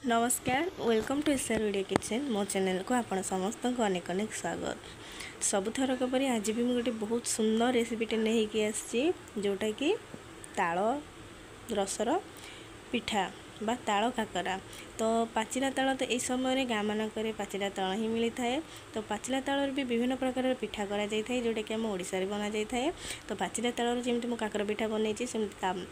नमस्कार welcome to SR video kitchen मो channel को आपण समस्त को अनेक अनेक स्वागत। सबुथरक परी आज भी मुझे बहुत सुंदर रेसिपीटे नहीं आसी जोटा कि ताल रसर पिठा बा ताल काकरा। तो पाचिला ताल तो यही समय गाँ मानक पाचिला ताल ही मिली थाए। तो पाचिला ताल भी विभिन्न प्रकार पिठा करा जाय थाए जोटा कि आम ओडिशा रे बना जाय थाए। तो पाचिला ताल जमी मु काकरा पिठा बनई सेमती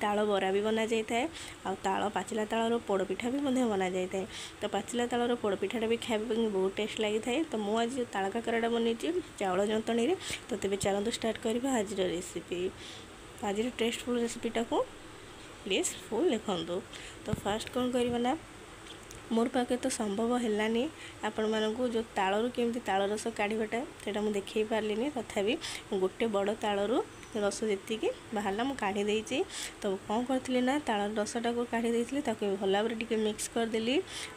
ताल बरा भी बना जाए आ ताल पाचिला तालर पोड़पिठा भी बना जाए। तो पाचिला तालर पोड़पिठाटा भी खाइबा बहुत टेस्ट लगी थाए। तो मुझे आज ताल काकराटा बनई चाउल जंतणी। तो तेज चलते स्टार्ट करवा आज रेसिपी। आज टेस्टफुल रेसिपीटा को प्लीज फुल देखु। तो फास्ट कौन करना मोर पाखे तो संभव है आपण मानू जो तालू केमती ताल रस काढ़ाटा से मुझे देखे पार्ली। तथापि गोटे बड़ तालू रस जी बाहर मुझे काढ़ी देती। तो कौन करी ना ताल रसटा को काढ़ी देती भल भाव टे मिक्स करदेली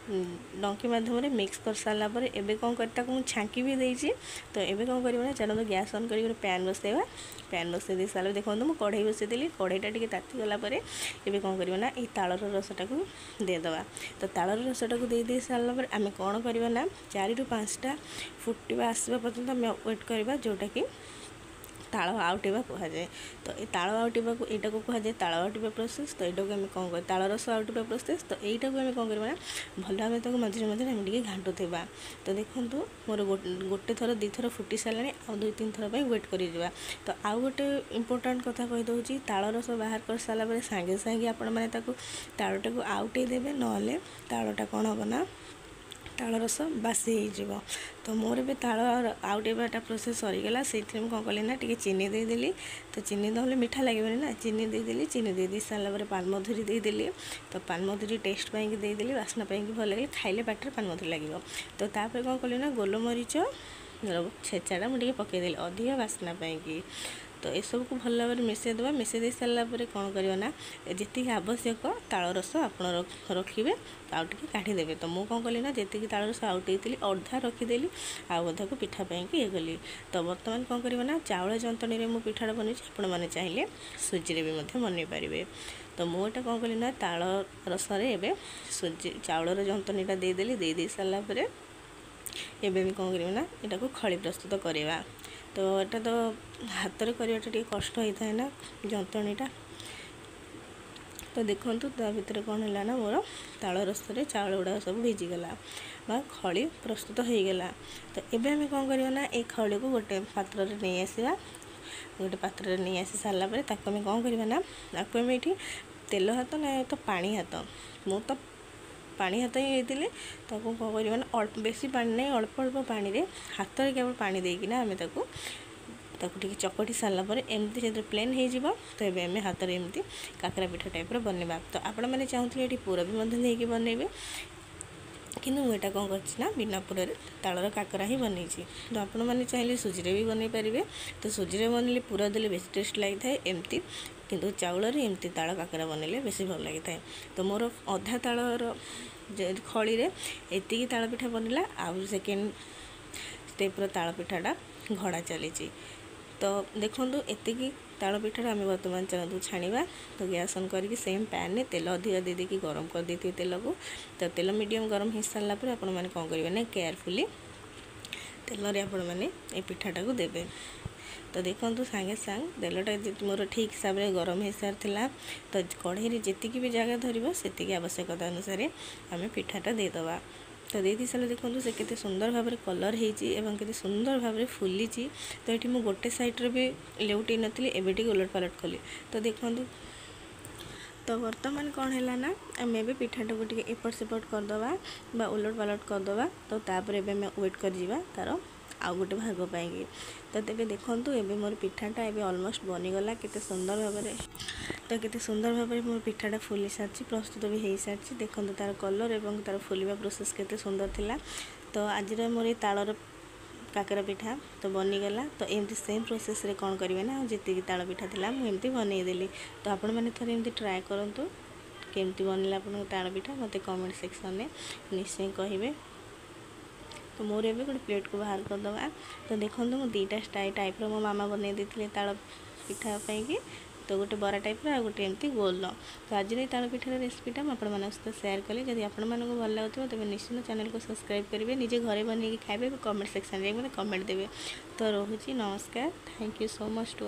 डंकी मध्यम मिक्स कर सारापर एवं कौन कर छांकी भी देती। तो ये कौन करना चलो गैस ऑन कर पैन बसैवा। पैन बसई दे सारा देखो मुझे कढ़ई बसईदेली कढ़ईटा टी तातीगलापर ये कौन करना ये तालर रसटा को देदेवा। तो तालर रसटा को दे सारापर आम कौन करना 4 ରୁ 5टा फुटवा आसवा पर्यंत आम वेट करवा जोटा कि ताल आउटेवा कहुए। तो ये ताल आउटेवा को यहाँ को कहुए ताल आउटेवा प्रोसेस। तो यहाँ को आम कौन कर ताल रस आउटेवा प्रोसेस। तो यहाँ को आम कौन करना भल भाव मझे मझे आम टे घाटुवा। तो देखो मोर गोटे थर 2 थर फुटी सारे आ 2-3 थर वेट कर। तो आउ गोटे इम्पोर्टाट कथा कहीदे ताल रस बाहर कर सारापर सांगे सांगे आपण मैंने तालटा को आउटे देवे ना तालटा कौन हम ना ताल रस बासी हो। तो मोर ए ताल आउटेबाटा प्रोसेस सरीगला से कौन कली ना टी चीनी देदेली। तो चीनी दे मीठा लगे ना चीनी देदेली। चीनी दे सारापर पानमधुरी देदेली। तो पानमधुरी टेस्ट पाई देदेली बास्ना पाई भल लगे खाइले पाटर पानमधुरी लगे। तो तापर कौन कली ना गोलमरीच छेचाटा मुझे पकईदेली अधिक बास्ना पाई। तो ये सब को भल भाव मिसई देवा। मिसई दे सारापर कौन करना जी आवश्यक ताल रस आप रखिए आउटे काढ़ीदेवे। तो मुझे कौन कली ना जी ताल रस आउटे अधा रखीदेली आधा को पिठा ये गली। तो बर्तमान कौन करना चाउल जंतणी मु पिठाटा बनई आपने चाहिए सुजी भी बनई पारे। तो मुझे कौन कली ना ताल रसरे एवं सुजी चाउलर जंतणीटा देदेली दे सारापर एवं कौन करना यहाँ को खली प्रस्तुत करवा। तो यहाँ तो हाथ में करवाटा टे कष्ट होता है ना जंतणीटा। तो देखो ता भर कौन है ना मोर ताल रसरे चाउल गुड़ा सब भिजिगला बा खली प्रस्तुत हो गला। तो ये आम कौन करना ये खली को गोटे पात्र नहीं आसवा। गोटे पात्र नहीं आसी सारापर आम कौन करना आम ये तेल हाथ ना तो पानी हाथ मु तो पानी हाथ ही होती। तो कौन करना अल्प बेसी पानी नहीं अल्प अल्प पानी रे हाथ में केवल पानी देकिना आम टे चकटी सारापर एमती से प्लेन हो। तो ये आम हाथ में एमती काकरा पिठा टाइप बनवा। तो आपण मैंने चाहूँगे ये पूरा भी नहीं बनइबे कि मुझे कौन करना बिना पूरा तालर काकरा ही बनई। तो आपण मैंने चाहिए सुजी भी बनई पारे। तो सुजी बनइले पूरा देले बेस टेस्ट लगी था एमती किंतु चाउल एमती ताल काकरा बनइले बेसी भल लगी था। तो मोर अधा तालर खड़ी रे एतिकी ताल पिठा बनला आउ सेकेंड स्टेप्र ताल पिठाटा घड़ा चली। तो देखो एतिकी ताल पिठाटा आम बर्तमान चलतु छाणवा। तो गैस ऑन करके सेम पैन में तेल अधिक दे देकी गरम कर देती तेल को। तो तेल मीडियम गरम हो सारापर आपण मैंने कौन करेंगे ना केयरफुली तेल आपण मैंने ये पिठाटा को देवे। तो देखो सांगे सांग तेलटा मोर ठीक हिसाब से गरम हो सारी। तो कढ़ई जी भी जगह धरब से आवश्यकता अनुसार आम पिठाटा देदेवा। तो दे सारे देखो से केते सुंदर भाव कलर होती सुंदर भाव फुली। तो ये मुझे गोटे सैड्रे भी लेउटे नी एवं उलट पालट कली। तो देखो तो वर्तमान कौन है ना आम ए पिठाटा को टे एपट सेपट करदे उलट पालट करदे। तो तापर एवं वेट कर तार आउ गोटे भाग पाई। तो तेज देखूँ एवं मोर पिठाटा एवं अलमोस्ट बनीगला केते सुंदर भाव। तो केते सुंदर भाव मोर पिठाटा फुली सारी प्रस्तुत भी हो सारी। देखो तार कलर एवं तार फुलवा प्रोसेस केते सुंदर थिला। तो आज मोर ये तालर काकरा पिठा तो बनीगला। तो एमती सेम प्रोसेस रे कौन करेंगे ना जी ताल पिठा था मुझे बनईदेली। तो आपण मैंने थोड़े एमती ट्राए करूँ केमती बनला आप ताल पिठा मत कमेंट सेक्शन में निश्चय कहे। तो मोर ए गोटे प्लेट को बाहर करदे। तो देखो मुझे 2टा स्टाइल टाइप मो मामा बनई देते ताल पिठापी तो गोटे बरा टाइप आ गोटे एमती गोल। तो आज ताल पिठार रेसिपीटा मुझे मान सहित सेयार कली। जब आपको भल लगे तेज निश्चित चैनल को सब्सक्राइब करेंगे, निजे घरे बनैकी खाइबे, कमेंट सेक्शन में मतलब कमेंट देवे। तो रोची नमस्कार, thank you so much to.